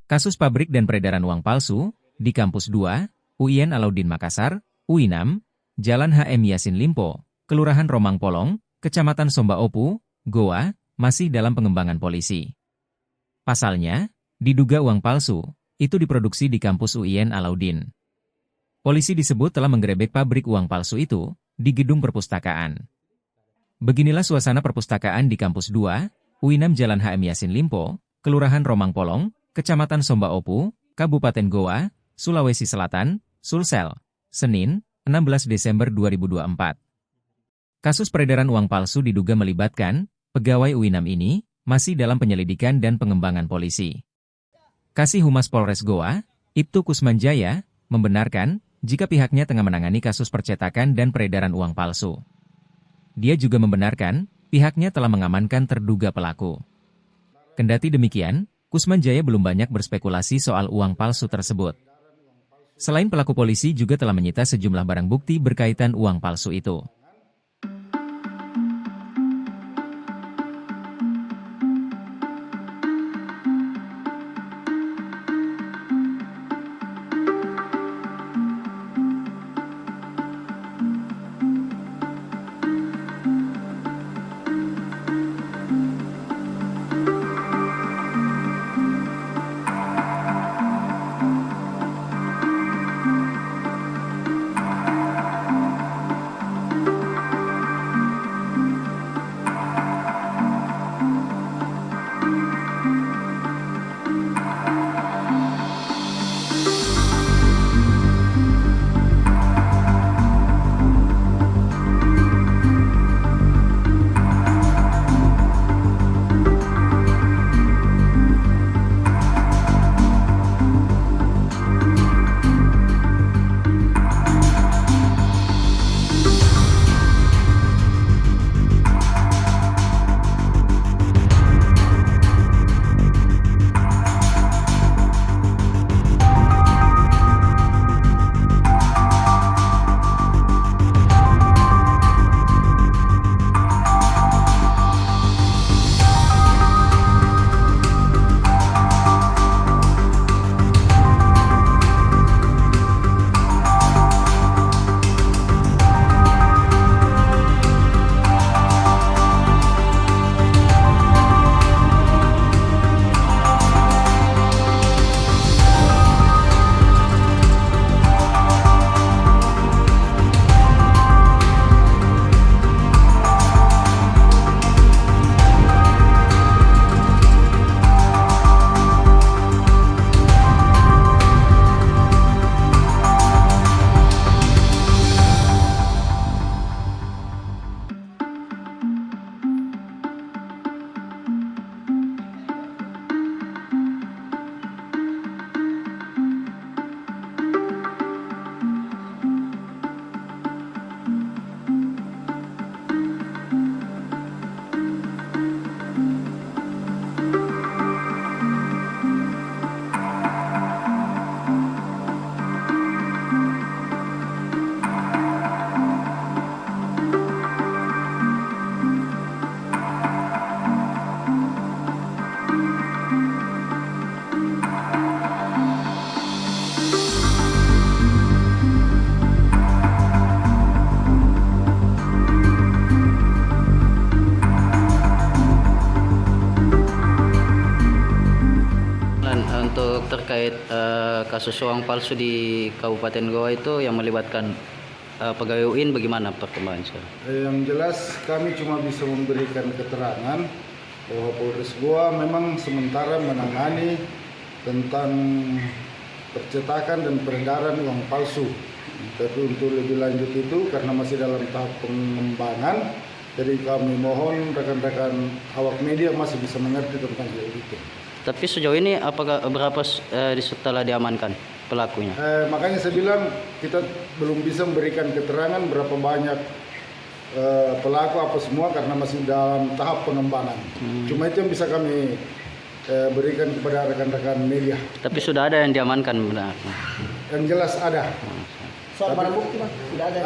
Kasus pabrik dan peredaran uang palsu di Kampus 2, UIN Alauddin Makassar, UI6, Jalan HM Yasin Limpo, Kelurahan Romang Polong, Kecamatan Somba Opu, Goa, masih dalam pengembangan polisi. Pasalnya, diduga uang palsu itu diproduksi di kampus UIN Alauddin. Polisi disebut telah menggerebek pabrik uang palsu itu di gedung perpustakaan. Beginilah suasana perpustakaan di Kampus 2, UI6 Jalan HM Yasin Limpo, Kelurahan Romang Polong, Kecamatan Somba Opu, Kabupaten Goa, Sulawesi Selatan, Sulsel, Senin, 16 Desember 2024. Kasus peredaran uang palsu diduga melibatkan pegawai UI6 ini masih dalam penyelidikan dan pengembangan polisi. Kasih Humas Polres Goa, Ibtu Kusmanjaya, membenarkan jika pihaknya tengah menangani kasus percetakan dan peredaran uang palsu. Dia juga membenarkan pihaknya telah mengamankan terduga pelaku. Kendati demikian, Kusmanjaya belum banyak berspekulasi soal uang palsu tersebut. Selain pelaku, polisi juga telah menyita sejumlah barang bukti berkaitan uang palsu itu. Untuk terkait kasus uang palsu di Kabupaten Goa itu yang melibatkan pegawai UIN, bagaimana perkembangan sekarang? Yang jelas kami cuma bisa memberikan keterangan bahwa Polres Goa memang sementara menangani tentang percetakan dan peredaran uang palsu. Tapi untuk lebih lanjut itu karena masih dalam tahap pengembangan, jadi kami mohon rekan-rekan awak media masih bisa mengerti tentang hal itu. Tapi sejauh ini apakah berapa setelah diamankan pelakunya? Makanya saya bilang kita belum bisa memberikan keterangan berapa banyak pelaku apa semua karena masih dalam tahap pengembangan. Cuma itu yang bisa kami berikan kepada rekan-rekan media. Tapi sudah ada yang diamankan benar? Yang jelas ada. Soal barang bukti, Mas, sudah ada.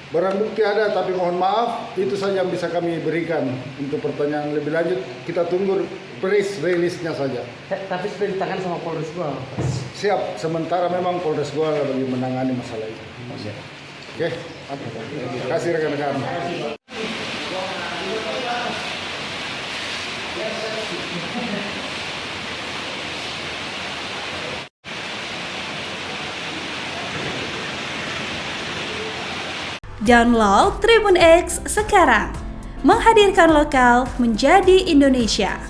Barang bukti ada, tapi mohon maaf, itu saja yang bisa kami berikan. Untuk pertanyaan lebih lanjut, kita tunggu press release-nya saja. Tapi sudah ditangan sama Polres Goa. Siap, sementara memang Polres Goa lebih menangani masalah itu. Oke, terima kasih rekan-rekan. Download Tribun X sekarang, menghadirkan lokal menjadi Indonesia.